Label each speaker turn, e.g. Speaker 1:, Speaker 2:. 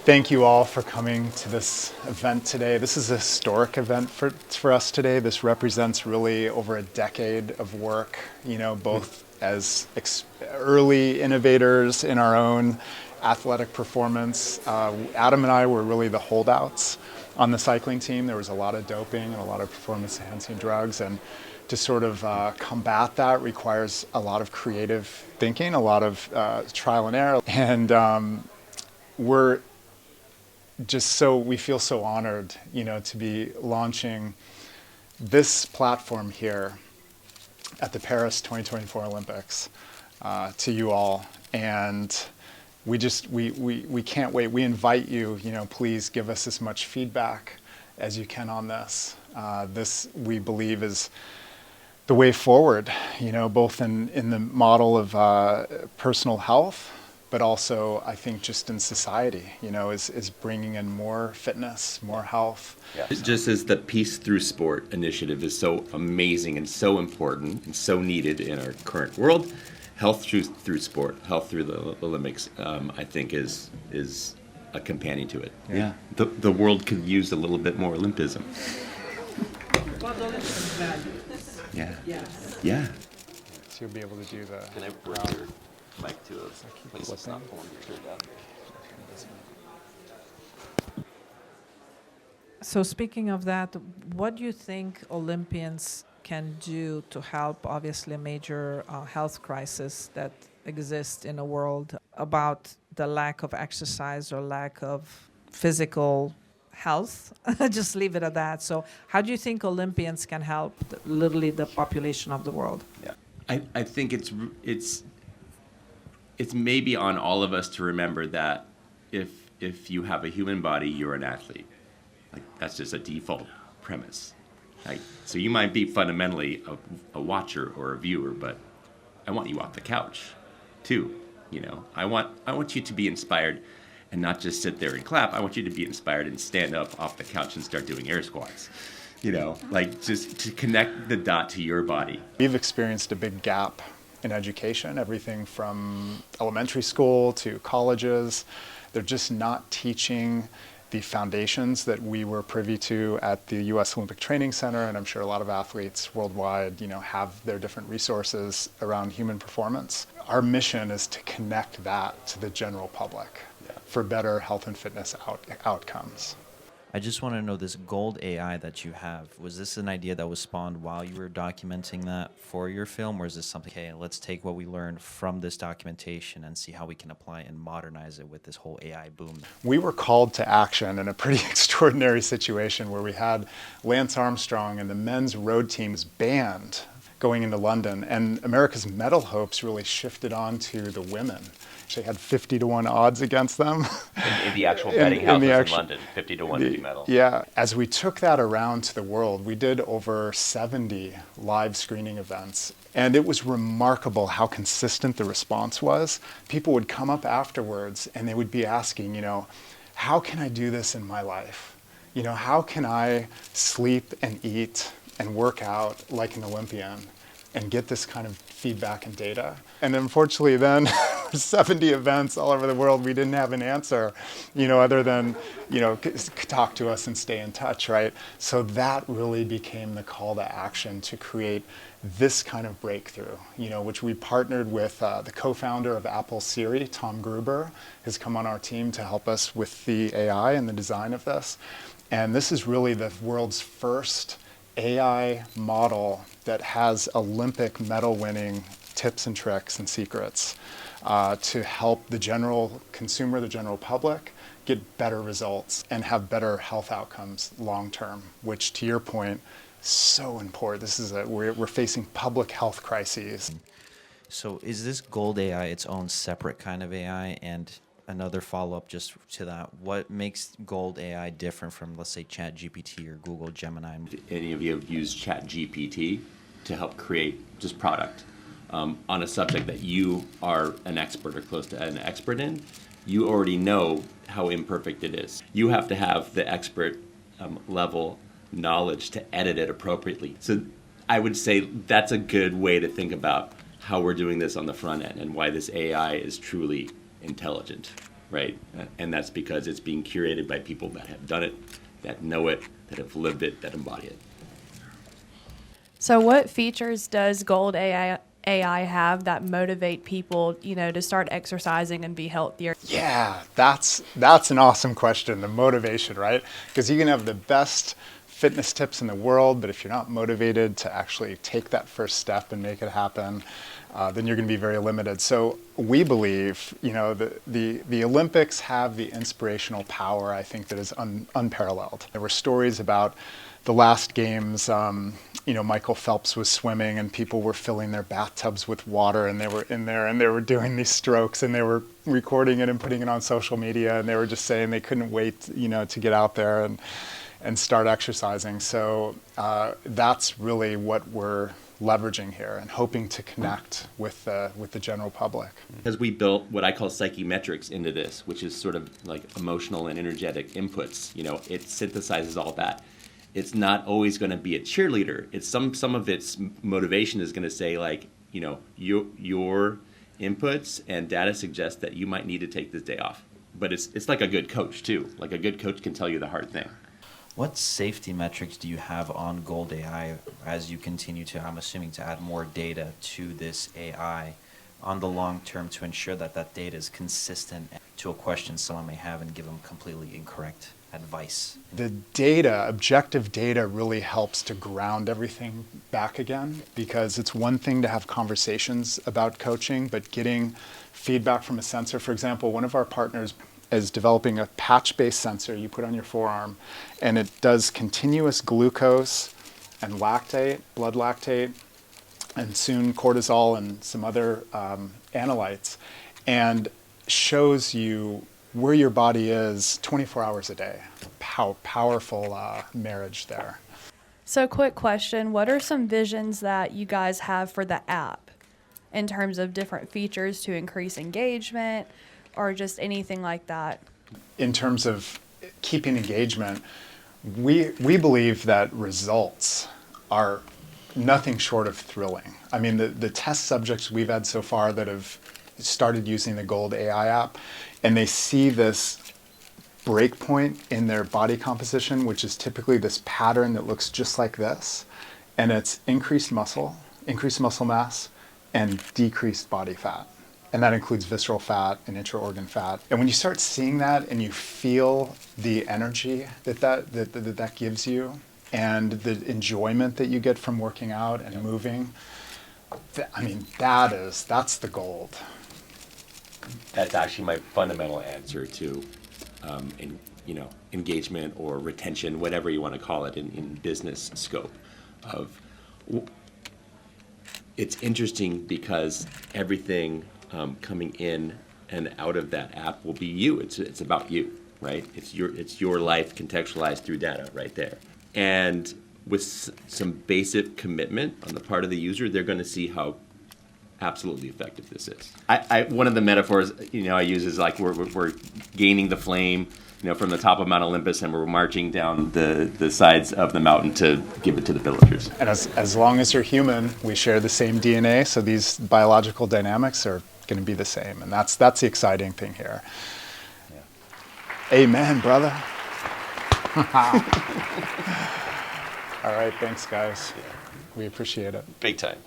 Speaker 1: Thank you all for coming to this event today. This is a historic event for us today. This represents really over a decade of work, both as early innovators in our own athletic performance. Adam and I were really the holdouts on the cycling team. There was a lot of doping and a lot of performance-enhancing drugs, and to sort of combat that requires a lot of creative thinking, a lot of trial and error, and we feel so honored, to be launching this platform here at the Paris 2024 Olympics to you all, and we can't wait. We invite you, please give us as much feedback as you can on this. This, we believe, is the way forward, both in the model of personal health, but also I think just in society, is bringing in more fitness, more health.
Speaker 2: Yeah. Just as the Peace Through Sport initiative is so amazing and so important and so needed in our current world, health through sport, health through the Olympics, I think is a companion to it.
Speaker 1: Yeah.
Speaker 2: The world could use a little bit more Olympism.
Speaker 3: What the Olympians value.
Speaker 2: Yeah.
Speaker 3: Yes.
Speaker 2: Yeah.
Speaker 1: So you'll be able to do the...
Speaker 2: Can I bring your mic to a place that's not pulling your shirt down?
Speaker 3: So speaking of that, what do you think Olympians can do to help, obviously, a major health crisis that exists in the world about the lack of exercise or lack of physical health? Just leave it at that. So how do you think Olympians can help literally the population of the world?
Speaker 2: Yeah, I think it's maybe on all of us to remember that if you have a human body, you're an athlete. Like, that's just a default premise. Like, so you might be fundamentally a watcher or a viewer, but I want you off the couch too. I want you to be inspired and not just sit there and clap. I want you to be inspired and stand up off the couch and start doing air squats. Like, just to connect the dot to your body.
Speaker 1: We've experienced a big gap in education, everything from elementary school to colleges. They're just not teaching the foundations that we were privy to at the U.S. Olympic Training Center, and I'm sure a lot of athletes worldwide, have their different resources around human performance. Our mission is to connect that to the general public for better health and fitness outcomes.
Speaker 4: I just want to know, this GOLD AI that you have, was this an idea that was spawned while you were documenting that for your film, or is this something, hey, let's take what we learned from this documentation and see how we can apply and modernize it with this whole AI boom?
Speaker 1: We were called to action in a pretty extraordinary situation where we had Lance Armstrong and the men's road teams banned going into London, and America's medal hopes really shifted on to the women. They had 50-1 odds against them.
Speaker 2: In the actual betting houses in London, 50-1 to be medal.
Speaker 1: Yeah. As we took that around to the world, we did over 70 live screening events. And it was remarkable how consistent the response was. People would come up afterwards and they would be asking, how can I do this in my life? How can I sleep and eat and work out like an Olympian and get this kind of feedback and data? And unfortunately then, 70 events all over the world, we didn't have an answer, other than, talk to us and stay in touch, right? So that really became the call to action to create this kind of breakthrough, which we partnered with the co-founder of Apple Siri, Tom Gruber, has come on our team to help us with the AI and the design of this. And this is really the world's first AI model that has Olympic medal-winning tips and tricks and secrets to help the general consumer, the general public, get better results and have better health outcomes long-term, which, to your point, is so important. This is we're facing public health crises.
Speaker 4: So is this GOLD AI its own separate kind of AI? And another follow-up just to that, what makes GOLD AI different from, let's say, ChatGPT or Google Gemini?
Speaker 2: Any of you have used ChatGPT to help create just product on a subject that you are an expert or close to an expert in? You already know how imperfect it is. You have to have the expert level knowledge to edit it appropriately. So I would say that's a good way to think about how we're doing this on the front end and why this AI is truly intelligent. right? And that's because it's being curated by people that have done it, that know it, that have lived it, that embody it.
Speaker 5: So what features does Gold AI have that motivate people, you know, to start exercising and be healthier?
Speaker 1: Yeah, that's an awesome question, the motivation, right? Because you can have the best fitness tips in the world, but if you're not motivated to actually take that first step and make it happen, then you're going to be very limited. So we believe, you know, the Olympics have the inspirational power, I think, that is unparalleled. There were stories about the last games, you know, Michael Phelps was swimming and people were filling their bathtubs with water, and they were in there and they were doing these strokes, and they were recording it and putting it on social media, and they were just saying they couldn't wait, you know, to get out there and start exercising. So that's really what we're leveraging here and hoping to connect with the general public.
Speaker 2: Because we built what I call psychometrics into this, which is sort of like emotional and energetic inputs. You know, it synthesizes all that. It's not always going to be a cheerleader. It's some of its motivation is going to say, like, you know, your inputs and data suggest that you might need to take this day off. But it's like a good coach too. Like a good coach can tell you the hard thing.
Speaker 4: What safety metrics do you have on Gold AI as you continue to, I'm assuming, to add more data to this AI on the long term to ensure that that data is consistent to a question someone may have and give them completely incorrect advice?
Speaker 1: The data, objective data, really helps to ground everything back again, because it's one thing to have conversations about coaching, but getting feedback from a sensor. For example, one of our partners is developing a patch-based sensor you put on your forearm, and it does continuous glucose and lactate, blood lactate, and soon cortisol and some other analytes, and shows you where your body is 24 hours a day. How powerful marriage there.
Speaker 5: So quick question, what are some visions that you guys have for the app in terms of different features to increase engagement or just anything like that?
Speaker 1: In terms of keeping engagement, we believe that results are nothing short of thrilling. I mean, the test subjects we've had so far that have started using the Gold AI app, and they see this breakpoint in their body composition, which is typically this pattern that looks just like this, and it's increased muscle mass, and decreased body fat. And that includes visceral fat and intra-organ fat. And when you start seeing that and you feel the energy that gives you and the enjoyment that you get from working out and moving, I mean, that's the gold.
Speaker 2: That's actually my fundamental answer to, engagement or retention, whatever you want to call it in business scope. It's interesting because everything coming in and out of that app will be you. It's about you, right? It's your life contextualized through data right there. And with some basic commitment on the part of the user, they're going to see how absolutely effective this is. One of the metaphors I use is like we're gaining the flame, from the top of Mount Olympus, and we're marching down the sides of the mountain to give it to the villagers.
Speaker 1: And as long as you're human, we share the same DNA, so these biological dynamics are going to be the same, and that's the exciting thing here. Yeah. Amen, brother. All right, thanks, guys. We appreciate it.
Speaker 2: Big time.